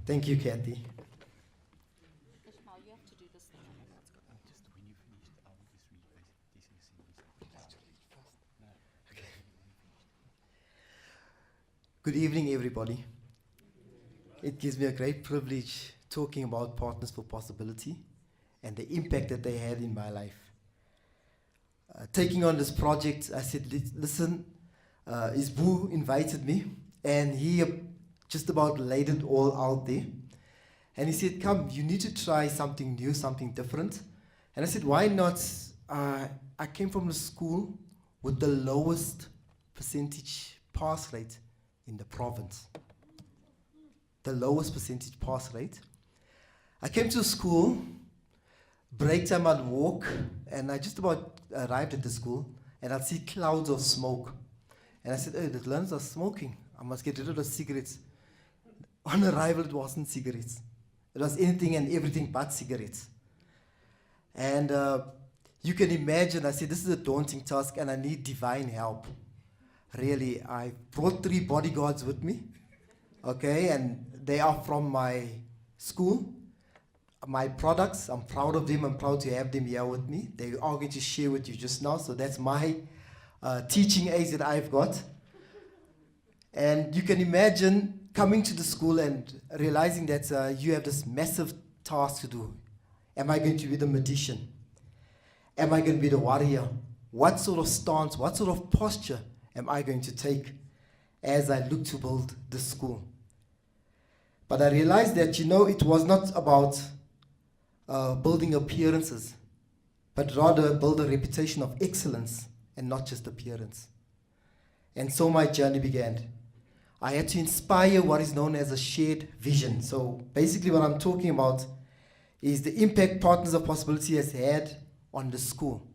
Thank you, Kathy. Ishmael, you have to do this thing. Just when you finished, I will just read this in a sentence. Good evening, everybody. It gives me a great privilege talking about Partners for Possibility and the impact that they had in my life. Taking on this project, I said, listen, Isbu invited me, and he just about laid it all out there. And he said, come, you need to try something new, something different. And I said, why not? I came from the school with the lowest percentage pass rate in the province. The lowest percentage pass rate. I came to school, break time I'd walk, and I just about arrived at the school, and I'd see clouds of smoke. And I said, hey, the learners are smoking. I must get rid of the cigarettes. On arrival, it wasn't cigarettes. It was anything and everything but cigarettes. And you can imagine, I said, this is a daunting task, and I need divine help. Really, I brought 3 bodyguards with me, okay, and they are from my school. My products, I'm proud of them. I'm proud to have them here with me. They are going to share with you just now. So that's my teaching aids that I've got. And you can imagine coming to the school and realizing that you have this massive task to do. Am I going to be the magician? Am I going to be the warrior? What sort of stance, what sort of posture am I going to take as I look to build the school? But I realized that, it was not about building appearances, but rather build a reputation of excellence and not just appearance. And so my journey began. I had to inspire what is known as a shared vision. So basically what I'm talking about is the impact Partners of Possibility has had on the school.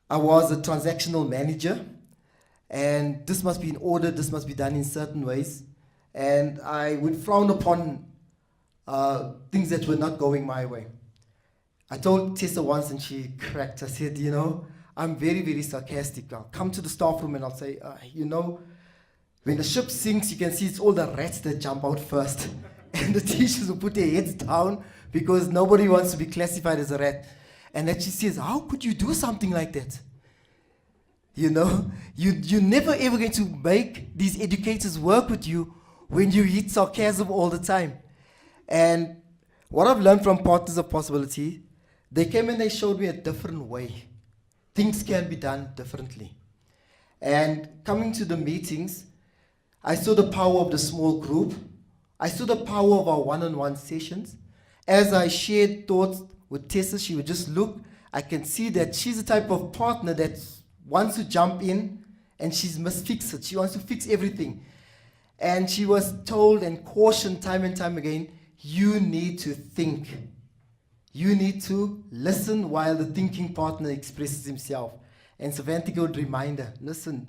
I was a transactional manager, and this must be in order, this must be done in certain ways. And I would frown upon things that were not going my way. I told Tessa once, and she cracked. I said, I'm very, very sarcastic. I'll come to the staff room and I'll say, when the ship sinks, you can see it's all the rats that jump out first. And the teachers will put their heads down because nobody wants to be classified as a rat. And then she says, how could you do something like that? You're never ever going to make these educators work with you when you hit sarcasm all the time. And what I've learned from Partners of Possibility, they came and they showed me a different way. Things can be done differently. And coming to the meetings, I saw the power of the small group. I saw the power of our one-on-one sessions. As I shared thoughts with Tessa, she would just look. I can see that she's the type of partner that wants to jump in and she must fix it. She wants to fix everything. And she was told and cautioned time and time again, you need to think. You need to listen while the thinking partner expresses himself. And Savantika would remind her, listen,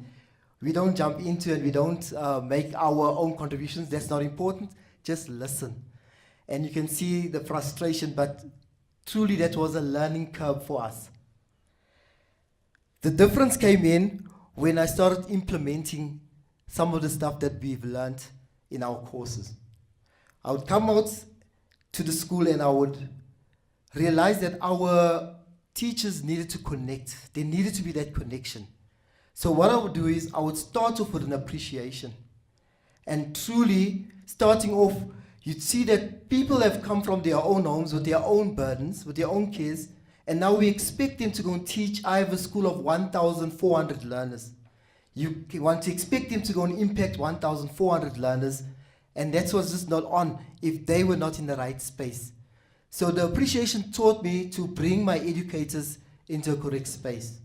we don't jump into it, we don't make our own contributions, that's not important, just listen. And you can see the frustration, but truly that was a learning curve for us. The difference came in when I started implementing some of the stuff that we've learned in our courses. I would come out to the school and I would realize that our teachers needed to connect. There needed to be that connection. So what I would do is I would start off with an appreciation. And truly, starting off, you'd see that people have come from their own homes with their own burdens, with their own cares, and now we expect them to go and teach. I have a school of 1,400 learners. You want to expect them to go and impact 1,400 learners, and that's what's just not on if they were not in the right space. So the appreciation taught me to bring my educators into a correct space.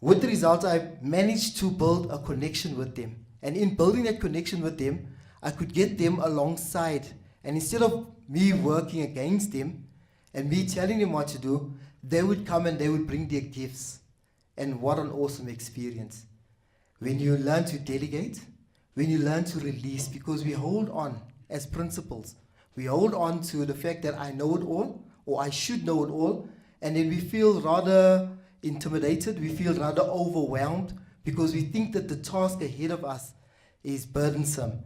With the result, I managed to build a connection with them. And in building that connection with them, I could get them alongside. And instead of me working against them and me telling them what to do, they would come and they would bring their gifts. And what an awesome experience. When you learn to delegate, when you learn to release, because we hold on as principals. We hold on to the fact that I know it all, or I should know it all, and then we feel rather intimidated, we feel rather overwhelmed, because we think that the task ahead of us is burdensome.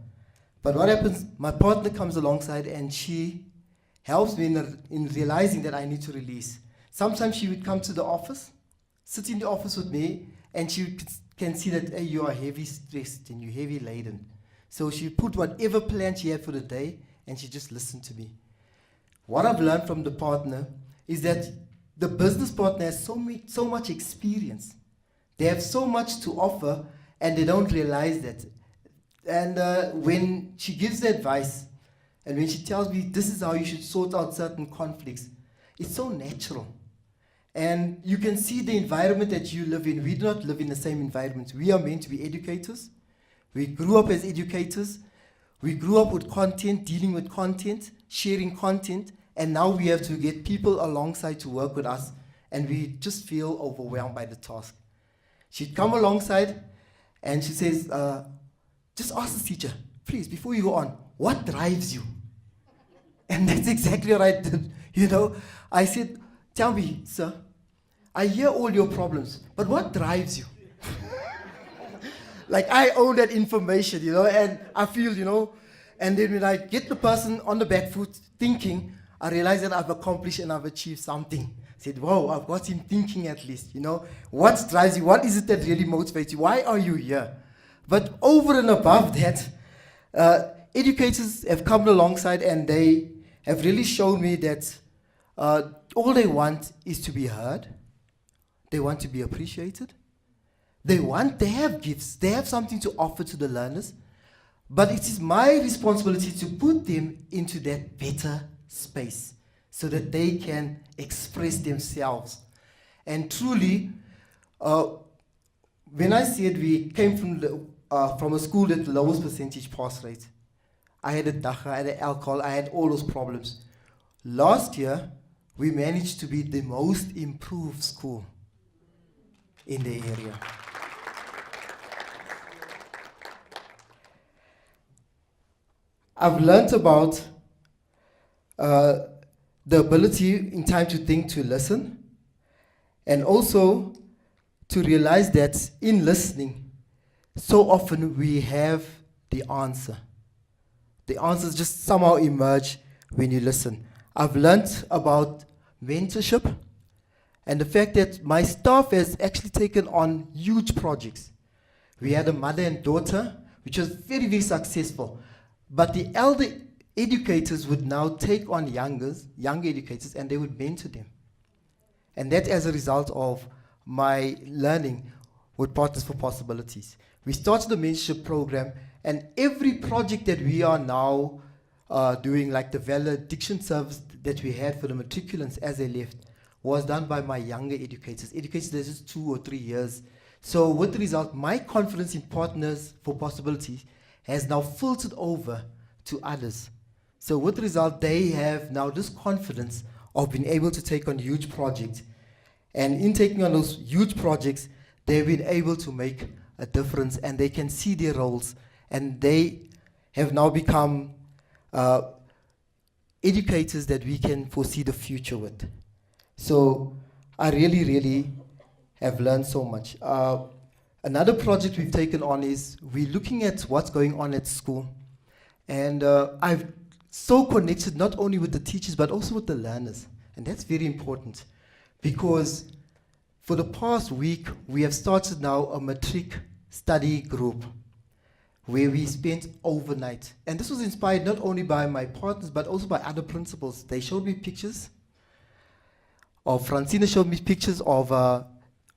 But what happens, my partner comes alongside and she helps me in realizing that I need to release. Sometimes she would come to the office, sit in the office with me, and she can see that, hey, you are heavy stressed and you're heavy laden. So she put whatever plan she had for the day and she just listened to me. What I've learned from the partner is that the business partner has so much experience. They have so much to offer and they don't realize that. And when she gives the advice and when she tells me this is how you should sort out certain conflicts, it's so natural. And you can see the environment that you live in. We do not live in the same environment. We are meant to be educators. We grew up as educators. We grew up with content, dealing with content, sharing content, and now we have to get people alongside to work with us, and we just feel overwhelmed by the task. She'd come alongside, and she says, just ask the teacher, please, before you go on, what drives you? And that's exactly what I did. You know, I said, tell me, sir, I hear all your problems, but what drives you? Like, I own that information, you know, and I feel, you know, and then when I get the person on the back foot thinking, I realize that I've accomplished and I've achieved something. I said, whoa, I've got him thinking at least, you know. What drives you? What is it that really motivates you? Why are you here? But over and above that, educators have come alongside and they have really shown me that all they want is to be heard. They want to be appreciated. They have gifts. They have something to offer to the learners. But it is my responsibility to put them into that better space so that they can express themselves. And truly, when I said we came from a school with the lowest percentage pass rate, I had a dacha, I had alcohol, I had all those problems. Last year, we managed to be the most improved school in the area. I've learned about the ability in time to think, to listen, and also to realize that in listening, so often we have the answer. The answers just somehow emerge when you listen. I've learned about mentorship and the fact that my staff has actually taken on huge projects. We had a mother and daughter, which was very, very successful. But the elder educators would now take on younger educators and they would mentor them. And that as a result of my learning with Partners for Possibilities. We started the mentorship program, and every project that we are now doing, like the valediction service that we had for the matriculants as they left, was done by my younger educators that are just 2 or 3 years. So with the result, my confidence in Partners for Possibilities has now filtered over to others. So with the result, they have now this confidence of being able to take on huge projects. And in taking on those huge projects, they've been able to make a difference and they can see their roles. And they have now become educators that we can foresee the future with. So I really, really have learned so much. Another project we've taken on is we're looking at what's going on at school. And I've so connected not only with the teachers, but also with the learners. And that's very important because for the past week, we have started now a matric study group where we spent overnight. And this was inspired not only by my partners, but also by other principals. They showed me pictures Francina showed me pictures of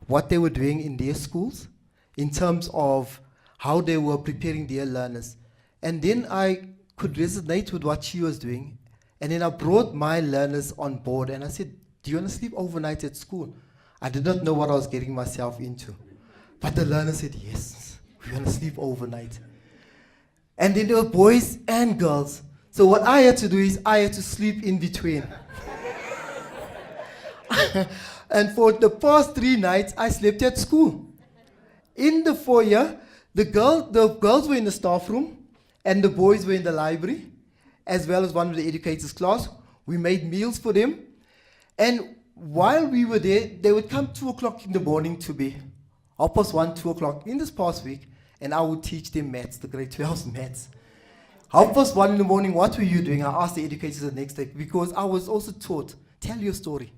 what they were doing in their schools in terms of how they were preparing their learners. And then I could resonate with what she was doing. And then I brought my learners on board and I said, do you want to sleep overnight at school? I did not know what I was getting myself into. But the learners said, yes, we want to sleep overnight. And then there were boys and girls. So what I had to do is I had to sleep in between. And for the past 3 nights, I slept at school. In the foyer, the girls were in the staff room, and the boys were in the library, as well as one of the educators' class. We made meals for them. And while we were there, they would come 2 o'clock in the morning to be 1:30, 2 o'clock in this past week, and I would teach them maths, the grade 12's maths. 1:30 in the morning, what were you doing? I asked the educators the next day because I was also taught, tell your story.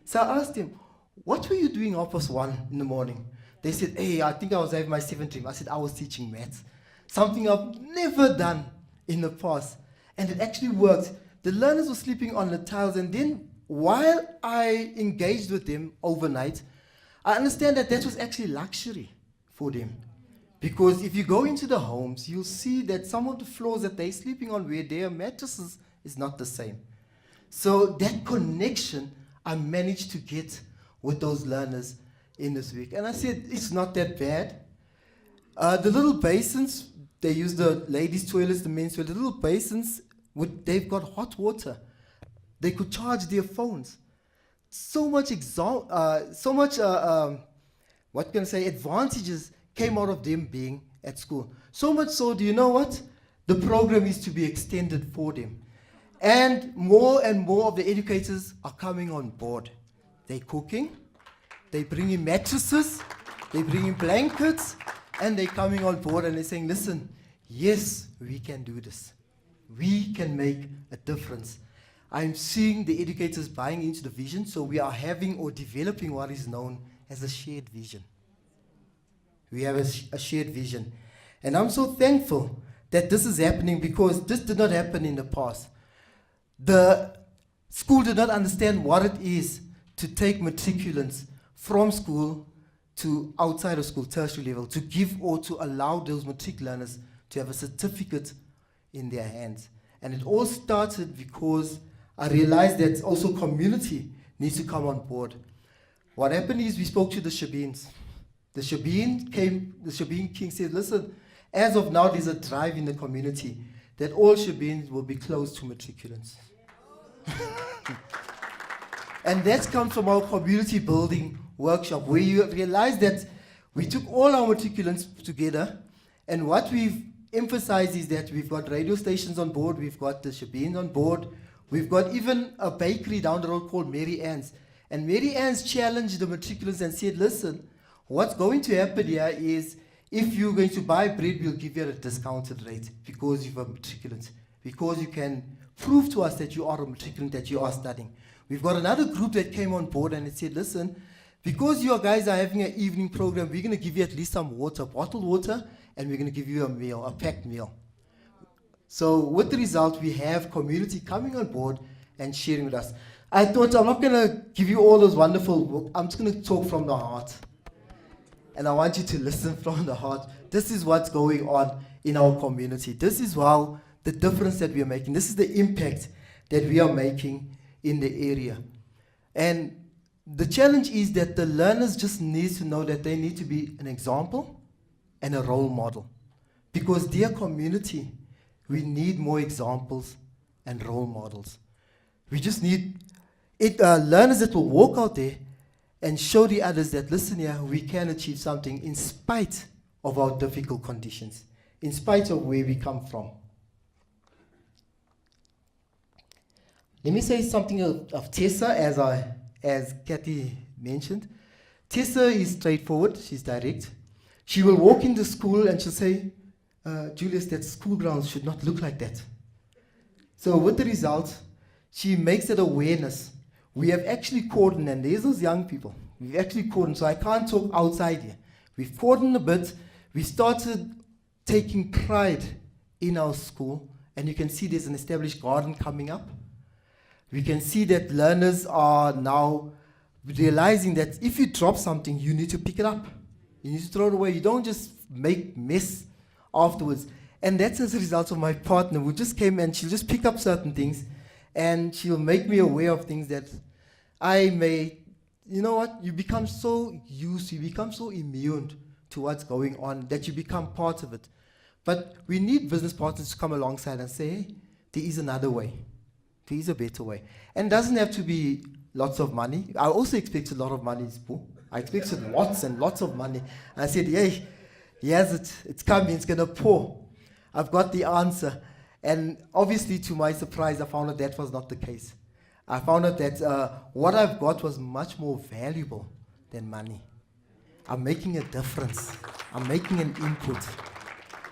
So I asked them, what were you doing 1:30 in the morning? They said, hey, I think I was having my 7th dream. I said, I was teaching maths. Something I've never done in the past. And it actually worked. The learners were sleeping on the tiles, and then while I engaged with them overnight, I understand that that was actually luxury for them. Because if you go into the homes, you'll see that some of the floors that they're sleeping on where their mattresses is not the same. So that connection I managed to get with those learners in this week. And I said, it's not that bad. The little basins, they use the ladies' toilets, the men's toilets, the little basins, they've got hot water. They could charge their phones. What can I say, advantages came out of them being at school. So much so, do you know what? The program is to be extended for them. And more of the educators are coming on board. They're cooking, they bring in mattresses, they bring in blankets, and they're coming on board and they're saying, listen, yes, we can do this. We can make a difference. I'm seeing the educators buying into the vision, so we are having or developing what is known as a shared vision. We have a shared vision. And I'm so thankful that this is happening because this did not happen in the past. The school did not understand what it is to take matriculants from school to outside of school, tertiary level, to give or to allow those matric learners to have a certificate in their hands. And it all started because I realized that also community needs to come on board. What happened is we spoke to the Shabeens. The Shabeen king said, listen, as of now there's a drive in the community that all Shabeens will be closed to matriculants. And that's come from our community building workshop, where you realize that we took all our matriculants together, and what we've emphasized is that we've got radio stations on board, we've got the Shabeens on board, we've got even a bakery down the road called Mary Ann's. And Mary Ann's challenged the matriculants and said, listen, what's going to happen here is if you're going to buy bread, we'll give you at a discounted rate because you're a matriculant, because you can prove to us that you are a matriculant, that you are studying. We've got another group that came on board and it said, listen, because you guys are having an evening program, we're going to give you at least some water, bottled water, and we're going to give you a meal, a packed meal. So with the result, we have community coming on board and sharing with us. I thought I'm not going to give you all those wonderful, I'm just going to talk from the heart. And I want you to listen from the heart. This is what's going on in our community. This is how the difference that we are making. This is the impact that we are making in the area. And the challenge is that the learners just need to know that they need to be an example and a role model. Because their community, we need more examples and role models. We just need learners that will walk out there and show the others that, listen here, we can achieve something in spite of our difficult conditions, in spite of where we come from. Let me say something of Tessa, as Kathy mentioned. Tessa is straightforward, she's direct. She will walk into school and she'll say, Julius, that school grounds should not look like that. So with the result, she makes that awareness. We have actually cordoned, and there's those young people. We've actually cordoned, so I can't talk outside here. We've cordoned a bit. We started taking pride in our school, and you can see there's an established garden coming up. We can see that learners are now realizing that if you drop something, you need to pick it up. You need to throw it away. You don't just make mess afterwards. And that's as a result of my partner who just came and she'll just pick up certain things and she'll make me aware of things that I may, you know what, you become so used, you become so immune to what's going on that you become part of it. But we need business partners to come alongside and say, hey, there is another way. There is a better way. And it doesn't have to be lots of money. I also expected a lot of money. I expected lots and lots of money. And I said, hey, yes, it's coming, it's going to pour. I've got the answer. And obviously, to my surprise, I found out that was not the case. I found out that what I've got was much more valuable than money. I'm making a difference. I'm making an input.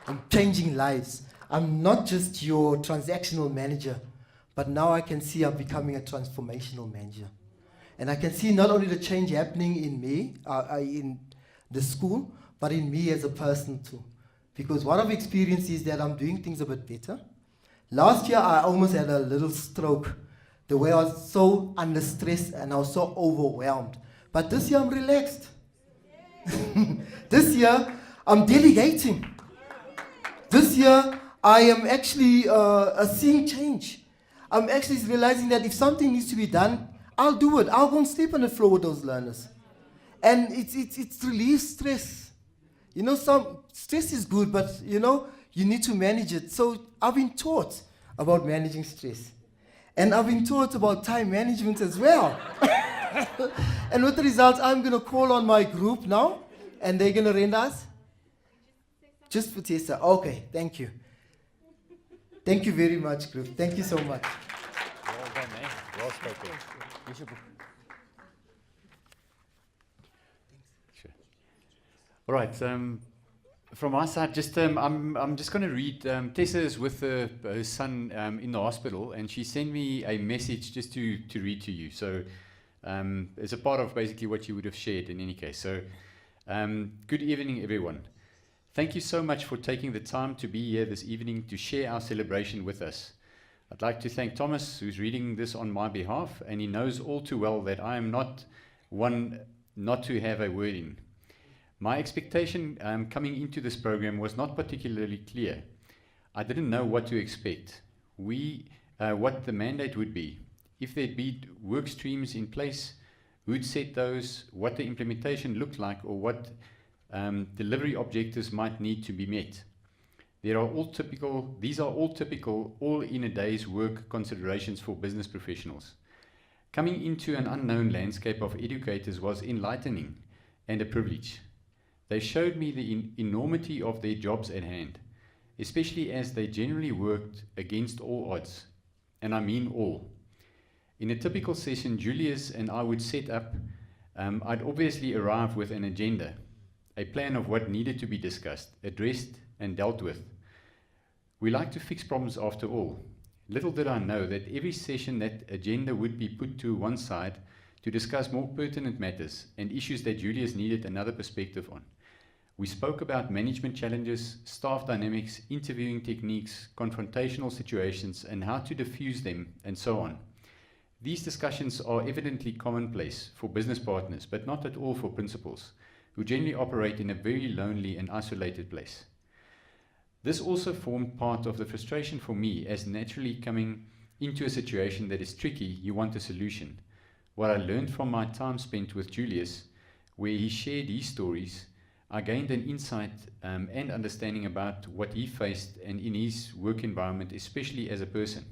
I'm changing lives. I'm not just your transactional manager, but now I can see I'm becoming a transformational manager. And I can see not only the change happening in me, in the school, but in me as a person too. Because what I've experienced is that I'm doing things a bit better. Last year, I almost had a little stroke, the way I was so under stress and I was so overwhelmed. But this year, I'm relaxed. This year, I'm delegating. This year, I am actually seeing change. I'm actually realizing that if something needs to be done, I'll do it. I'll go and sleep on the floor with those learners. And it's relieves stress. You know, some stress is good, but you know, you need to manage it. So I've been taught about managing stress. And I've been taught about time management as well. And with the results, I'm going to call on my group now, and they're going to rent us. Just for Tessa. Okay, thank you. Thank you very much, group. Thank you so much. Well done, eh? Well spoken. Here's your book. Sure. All right. From my side, just I'm just going to read. Tessa is with her son in the hospital, and she sent me a message just to read to you. So it's a part of basically what you would have shared in any case. So good evening, everyone. Thank you so much for taking the time to be here this evening to share our celebration with us. I'd like to thank Thomas, who's reading this on my behalf, and he knows all too well that I am not one not to have a word in. My expectation coming into this program was not particularly clear. I didn't know what to expect, what the mandate would be, if there'd be work streams in place, who'd set those, what the implementation looked like, or what delivery objectives might need to be met. These are all typical, all in a day's work considerations for business professionals. Coming into an unknown landscape of educators was enlightening and a privilege. They showed me the enormity of their jobs at hand, especially as they generally worked against all odds, and I mean all. In a typical session, Julius and I would set up, I'd obviously arrive with an agenda, a plan of what needed to be discussed, addressed, and dealt with. We like to fix problems after all. Little did I know that every session that agenda would be put to one side to discuss more pertinent matters and issues that Julius needed another perspective on. We spoke about management challenges, staff dynamics, interviewing techniques, confrontational situations, and how to diffuse them, and so on. These discussions are evidently commonplace for business partners, but not at all for principals, who generally operate in a very lonely and isolated place. This also formed part of the frustration for me, as naturally coming into a situation that is tricky, you want a solution. What I learned from my time spent with Julius, where he shared his stories, I gained an insight and understanding about what he faced and in his work environment, especially as a person.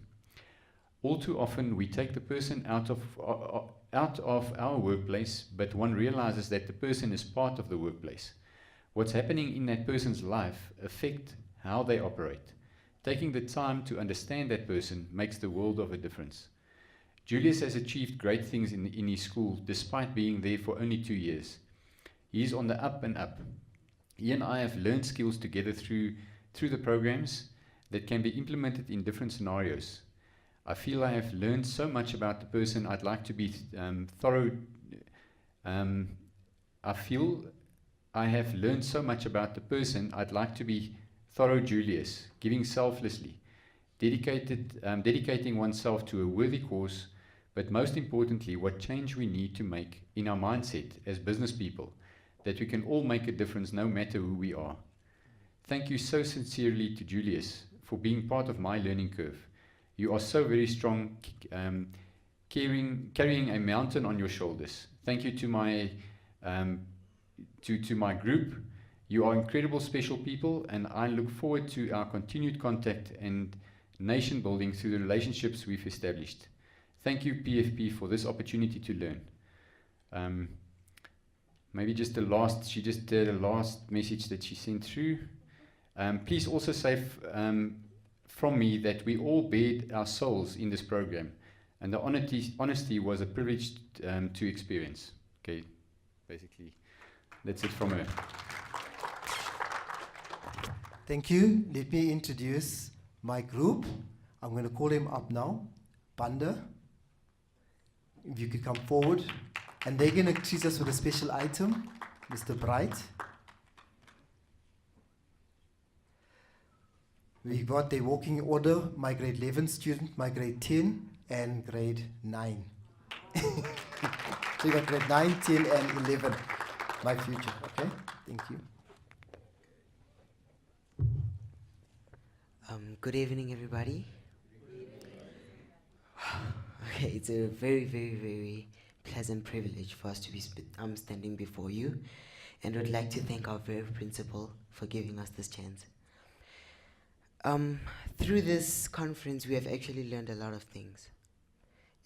All too often, we take the person out of our workplace, but one realizes that the person is part of the workplace. What's happening in that person's life affects how they operate. Taking the time to understand that person makes the world of a difference. Julius has achieved great things in his school, despite being there for only 2 years. He is on the up and up. He and I have learned skills together through the programs that can be implemented in different scenarios. I feel I have learned so much about the person I'd like to be thorough. I feel I have learned so much about the person I'd like to be thorough Julius, giving selflessly, dedicating oneself to a worthy cause, but most importantly, what change we need to make in our mindset as business people, that we can all make a difference no matter who we are. Thank you so sincerely to Julius for being part of my learning curve. You are so very strong, carrying a mountain on your shoulders. Thank you to my to my group. You are incredible, special people, and I look forward to our continued contact and nation building through the relationships we've established. Thank you, PFP, for this opportunity to learn. Maybe just the last, she just did a last message that she sent through. Please also say from me that we all bared our souls in this program, and the honesty was a privilege to experience. Okay, basically, that's it from her. Thank you. Let me introduce my group. I'm going to call him up now. Panda, if you could come forward. And they're going to treat us with a special item, Mr. Bright. We got the walking order, my grade 11 student, my grade 10, and grade 9. So you got grade 9, 10, and 11, my future, okay? Thank you. Good evening, everybody. Okay, it's a very, very, very pleasant privilege for us to be standing before you, and would like to thank our very principal for giving us this chance. Through this conference, we have actually learned a lot of things,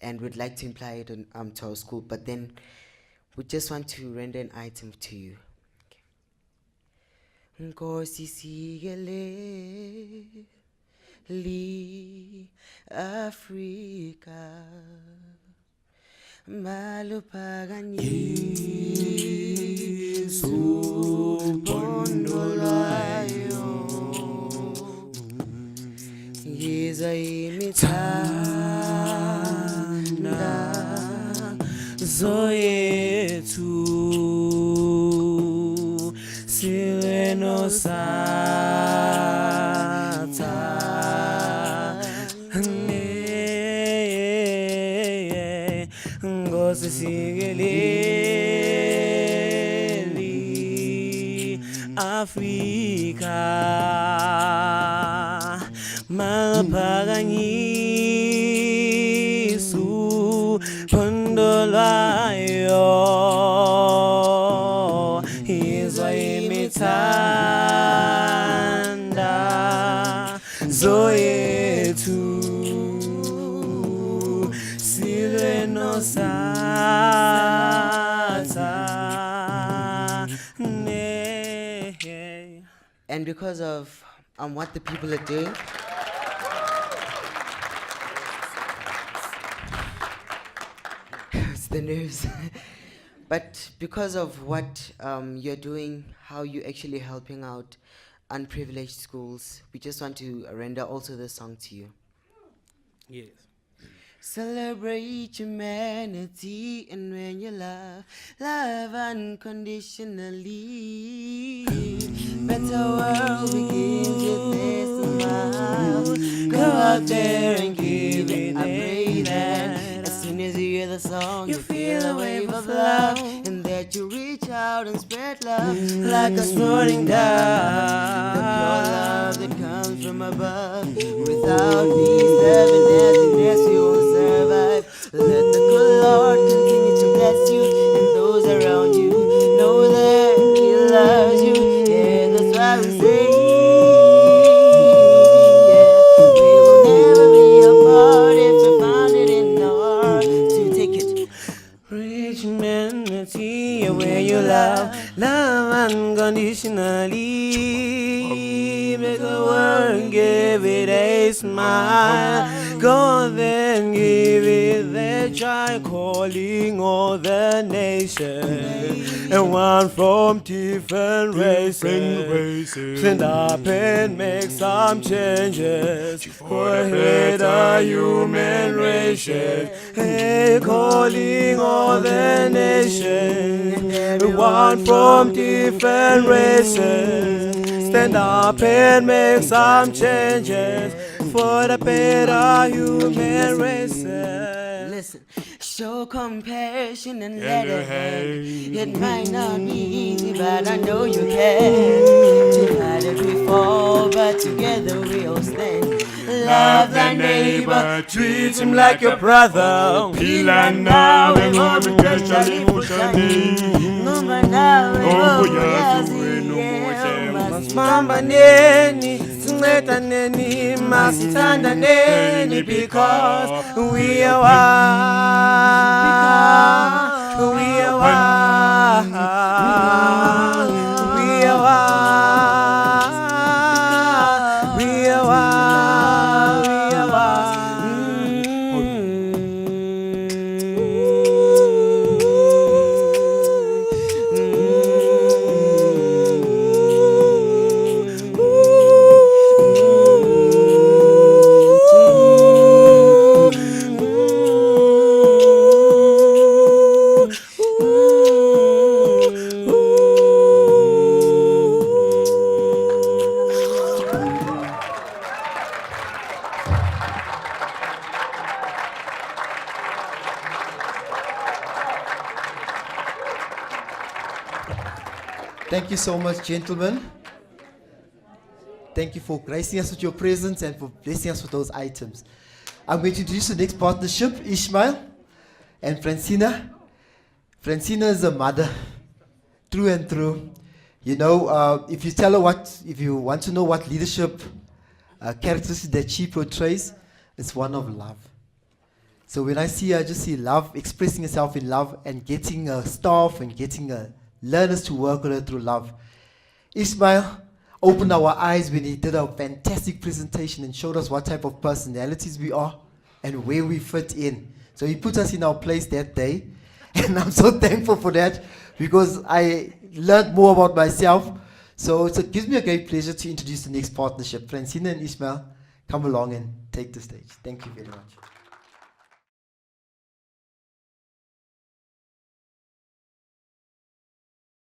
and would like to imply it on, to our school, but then we just want to render an item to you. Nkosi sigele li Africa malupaganyisu pondolayo yiza imithanda zoyethu sileno sata ngosi sigeleli Afrika malapaganyisu pondolayo izwa imithanda zoyethu sileno sata ne. And because of what the people are doing, it's the nerves. But because of what you're doing, how you're actually helping out unprivileged schools, we just want to render also this song to you. Yes. Celebrate humanity, and when you love, love unconditionally. Better world begins with this smile. Go out there and give it. I pray that as soon as you hear the song, you feel a wave of love, and that you reach out and spread love like a swirling dove. The pure love that comes from above. Without peace, love, and happiness, you won't survive. Let the good Lord continue to bless you and those around you. Know that He loves you. Yeah, that's why we say, yeah, we will never be apart if we found it in our heart to take it. Rich humanity, where you love, love unconditionally. Make the world give it a smile. Go then give it the joy, calling all the nations, and one from different races. Stand up and make some changes for a better human race. Hey, calling all the nations, one from different races. Stand up and make some changes for the better human race. Listen, show compassion and let it hang. It might not be easy, but I know you can. Divided we fall, but together we'll stand. Love thy neighbor, treat him like your brother. Pila nawe ngobutheshali bushani. Noma nawe ngobuyazi. Masibambaneni, sincedaneni, masithandaneni, because we are one. We are one. We are one. We are one. We are one. Thank you so much, gentlemen. Thank you for gracing us with your presence and for blessing us with those items. I'm going to introduce the next partnership, Ishmael and Francina. Francina is a mother, through and through. You know, if you tell her if you want to know what leadership characteristics that she portrays, it's one of love. So when I see her, I just see love, expressing herself in love and getting staff and getting learners to work with her through love. Ismail opened our eyes when he did a fantastic presentation and showed us what type of personalities we are and where we fit in. So he put us in our place that day, and I'm so thankful for that because I learned more about myself. So it gives me a great pleasure to introduce the next partnership. Francina and Ismail, come along and take the stage. Thank you very much.